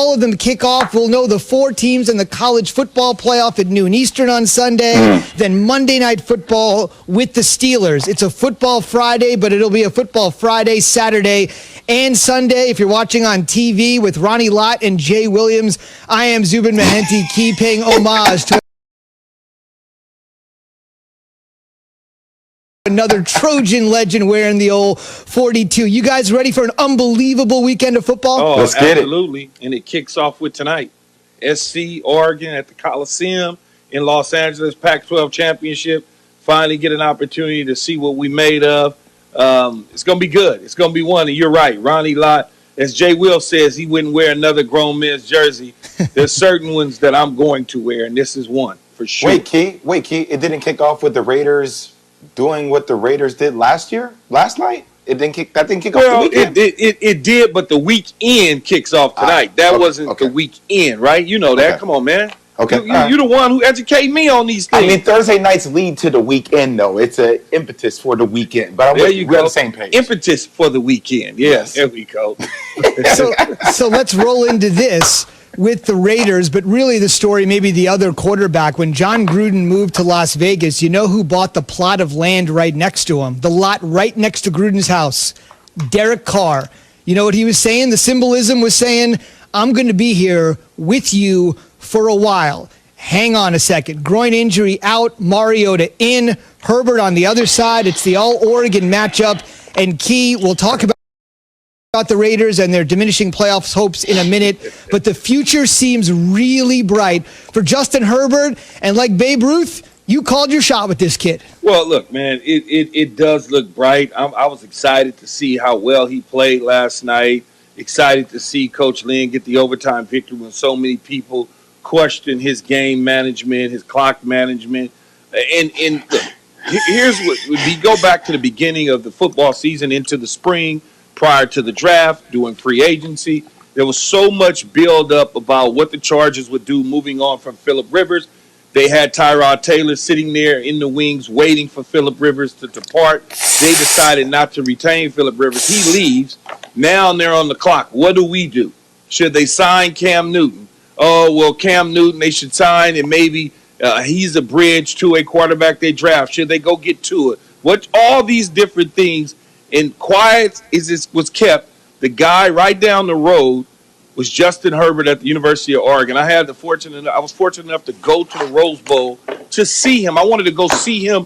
all of them kick off. We'll know the 4 teams in the college football playoff at noon Eastern on Sunday. Then Monday Night Football with the Steelers. It's a football Friday, but it'll be a football Friday, Saturday, and Sunday. If you're watching on TV with Ronnie Lott and Jay Williams, I am Zubin Mehenti Key paying homage to another Trojan legend wearing the old 42. You guys ready for an unbelievable weekend of football? Oh, Let's get it. absolutely. And it kicks off with tonight. SC, Oregon at the Coliseum in Los Angeles, Pac-12 championship. Finally get an opportunity to see what we made of. It's going to be good. It's going to be one. And you're right. Ronnie Lott, as Jay Will says, he wouldn't wear another grown man's jersey. There's certain ones that I'm going to wear, and this is one for sure. Wait, Key. It didn't kick off with the Raiders doing what the Raiders did last night? That didn't kick off the weekend? It did, but the weekend kicks off tonight. That wasn't the weekend, right? You know that. Okay. Come on, man. Okay. You're the one who educated me on these things. I mean, Thursday nights lead to the weekend, though. It's an impetus for the weekend. But we're on the same page. Impetus for the weekend. Yes. There we go. So let's roll into this with the Raiders, but really the story, maybe the other quarterback. When John Gruden moved to Las Vegas, you know who bought the plot of land right next to him? The lot right next to Gruden's house. Derek Carr. You know what he was saying? The symbolism was saying, I'm going to be here with you for a while. Hang on a second. Groin injury out, Mariota in, Herbert on the other side. It's the all-Oregon matchup. And Key, we'll talk about the Raiders and their diminishing playoffs hopes in a minute, but the future seems really bright for Justin Herbert. And like Babe Ruth, you called your shot with this kid. Well, look, man, it does look bright. I was excited to see how well he played last night. Excited to see Coach Lynn get the overtime victory when so many people question his game management, his clock management. And look, here's what we go back to the beginning of the football season into the spring. Prior to the draft, doing free agency, there was so much build-up about what the Chargers would do moving on from Phillip Rivers. They had Tyrod Taylor sitting there in the wings waiting for Phillip Rivers to depart. They decided not to retain Phillip Rivers. He leaves. Now they're on the clock. What do we do? Should they sign Cam Newton? Oh, well, Cam Newton they should sign, and maybe he's a bridge to a quarterback they draft. Should they go get to it? What all these different things. And quiet was kept. The guy right down the road was Justin Herbert at the University of Oregon. I was fortunate enough to go to the Rose Bowl to see him. I wanted to go see him.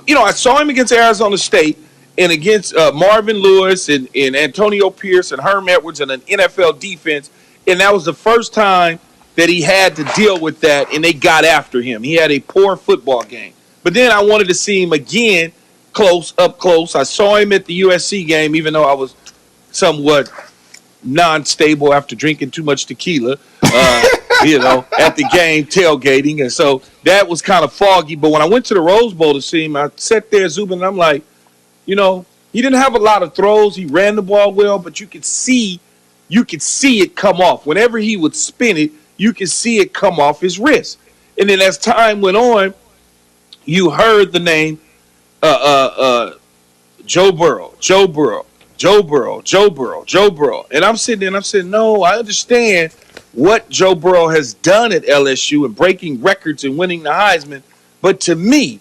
You know, I saw him against Arizona State and against Marvin Lewis and Antonio Pierce and Herm Edwards and an NFL defense. And that was the first time that he had to deal with that, and they got after him. He had a poor football game. But then I wanted to see him again up close. I saw him at the USC game, even though I was somewhat non-stable after drinking too much tequila, at the game, tailgating. And so that was kind of foggy. But when I went to the Rose Bowl to see him, I sat there, Zubin, and I'm like, he didn't have a lot of throws. He ran the ball well, but you could see it come off. Whenever he would spin it, you could see it come off his wrist. And then as time went on, you heard the name Joe Burrow. And I'm sitting there and I'm saying, no, I understand what Joe Burrow has done at LSU and breaking records and winning the Heisman. But to me,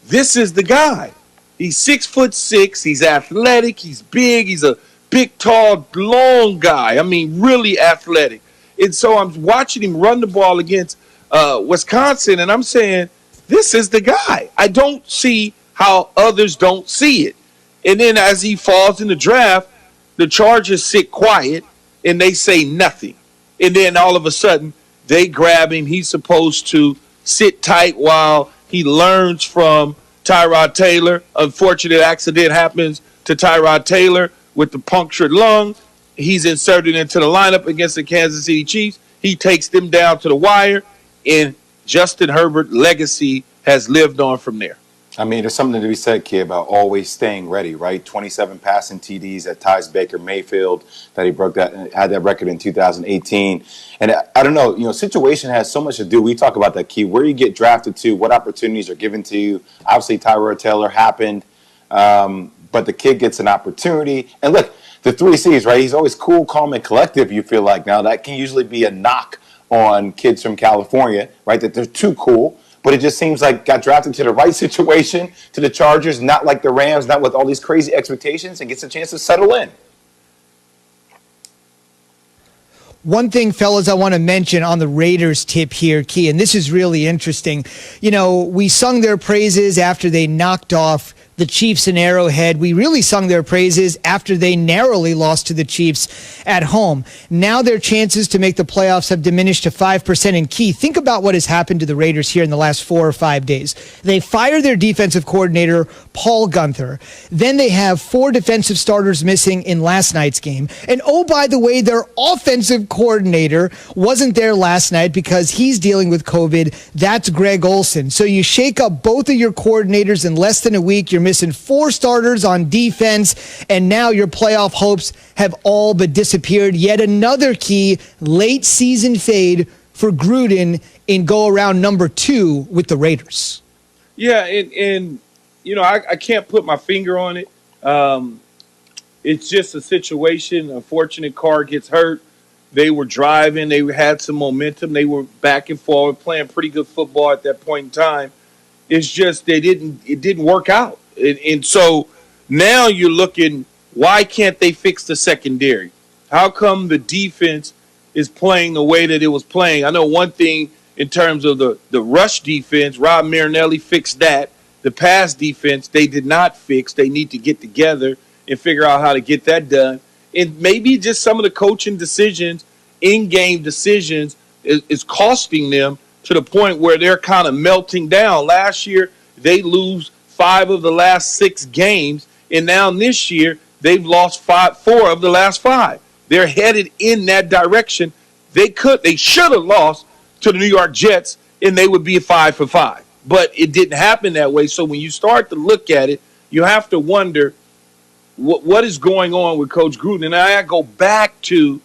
this is the guy. He's 6'6". He's athletic. He's big. He's a big, tall, long guy. I mean, really athletic. And so I'm watching him run the ball against Wisconsin, and I'm saying, this is the guy. I don't see how others don't see it. And then as he falls in the draft, the Chargers sit quiet and they say nothing. And then all of a sudden, they grab him. He's supposed to sit tight while he learns from Tyrod Taylor. Unfortunate accident happens to Tyrod Taylor with the punctured lung. He's inserted into the lineup against the Kansas City Chiefs. He takes them down to the wire, and Justin Herbert's legacy has lived on from there. I mean, there's something to be said, Kid, about always staying ready, right? 27 passing TDs that ties Baker Mayfield, that he had that record in 2018. And I don't know, situation has so much to do. We talk about that, Key, where you get drafted to, what opportunities are given to you. Obviously, Tyrod Taylor happened, but the kid gets an opportunity. And look, the three C's, right? He's always cool, calm, and collective, you feel like. Now, that can usually be a knock on kids from California, right? That they're too cool. But it just seems like got drafted to the right situation, to the Chargers, not like the Rams, not with all these crazy expectations, and gets a chance to settle in. One thing, fellas, I want to mention on the Raiders tip here, Key, and this is really interesting. You know, we sung their praises after they knocked off the Chiefs in Arrowhead. We really sung their praises after they narrowly lost to the Chiefs at home. Now their chances to make the playoffs have diminished to 5%. And Key, think about what has happened to the Raiders here in the last 4 or 5 days. They fire their defensive coordinator, Paul Gunther. Then they have 4 defensive starters missing in last night's game. And oh, by the way, their offensive coordinator wasn't there last night because he's dealing with COVID. That's Greg Olson. So you shake up both of your coordinators in less than a week. You're missing 4 starters on defense, and now your playoff hopes have all but disappeared. Yet another key late season fade for Gruden in go around number 2 with the Raiders. Yeah, and you know, I can't put my finger on it. It's just a situation. Unfortunate car gets hurt. They were driving. They had some momentum. They were back and forward, playing pretty good football at that point in time. It's just it didn't work out. And so now you're looking, why can't they fix the secondary? How come the defense is playing the way that it was playing? I know one thing in terms of the rush defense, Rob Marinelli fixed that. The pass defense, they did not fix. They need to get together and figure out how to get that done. And maybe just some of the coaching decisions, in-game decisions, is costing them to the point where they're kind of melting down. Last year, they lose 5 of the last 6 games, and now this year they've lost 4 of the last 5. They're headed in that direction. They should have lost to the New York Jets, and they would be 5 for 5. But it didn't happen that way. So when you start to look at it, you have to wonder what is going on with Coach Gruden. And I go back to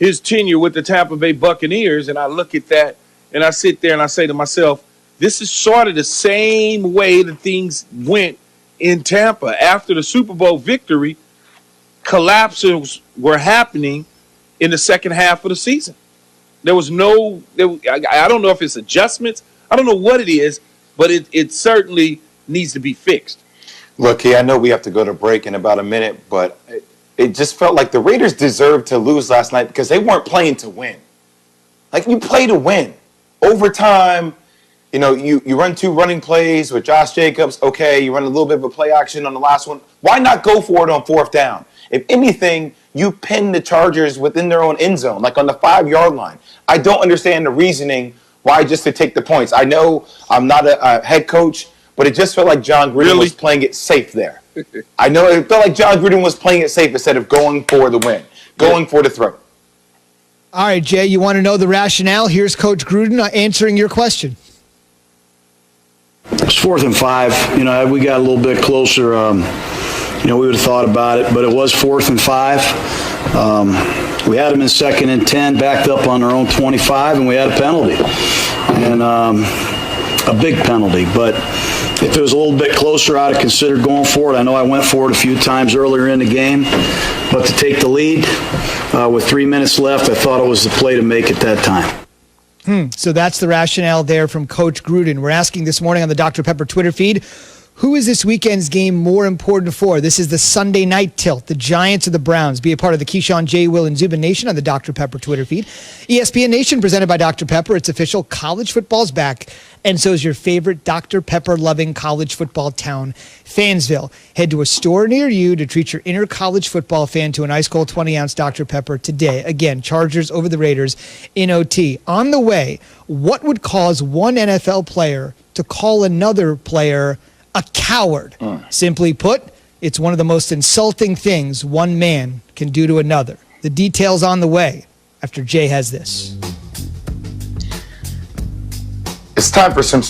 his tenure with the Tampa Bay Buccaneers, and I look at that, and I sit there and I say to myself, this is sort of the same way that things went in Tampa. After the Super Bowl victory, collapses were happening in the second half of the season. There was I don't know if it's adjustments. I don't know what it is, but it certainly needs to be fixed. Look, I know we have to go to break in about a minute, but it just felt like the Raiders deserved to lose last night because they weren't playing to win. Like, you play to win. Overtime, you know, you run 2 running plays with Josh Jacobs. Okay, you run a little bit of a play action on the last one. Why not go for it on 4th down? If anything, you pin the Chargers within their own end zone, like on the 5-yard line. I don't understand the reasoning why just to take the points. I know I'm not a head coach, but it just felt like John Gruden was playing it safe there. I know it felt like John Gruden was playing it safe instead of going for the win, going for the throw. All right, Jay, you want to know the rationale? Here's Coach Gruden answering your question. It's 4th and 5. You know, we got a little bit closer. You know, we would have thought about it, but it was 4th and 5. We had them in 2nd and 10, backed up on our own 25, and we had a penalty, and a big penalty. But if it was a little bit closer, I'd have considered going for it. I know I went for it a few times earlier in the game, but to take the lead with 3 minutes left, I thought it was the play to make at that time. So that's the rationale there from Coach Gruden. We're asking this morning on the Dr. Pepper Twitter feed, who is this weekend's game more important for? This is the Sunday night tilt, the Giants or the Browns. Be a part of the Keyshawn, J. Will, and Zubin Nation on the Dr. Pepper Twitter feed. ESPN Nation presented by Dr. Pepper. It's official. College football's back, and so is your favorite Dr. Pepper-loving college football town, Fansville. Head to a store near you to treat your inner college football fan to an ice-cold 20-ounce Dr. Pepper today. Again, Chargers over the Raiders in OT. On the way, what would cause one NFL player to call another player a coward? Simply put, it's one of the most insulting things one man can do to another. The details on the way after Jay has this. It's time for some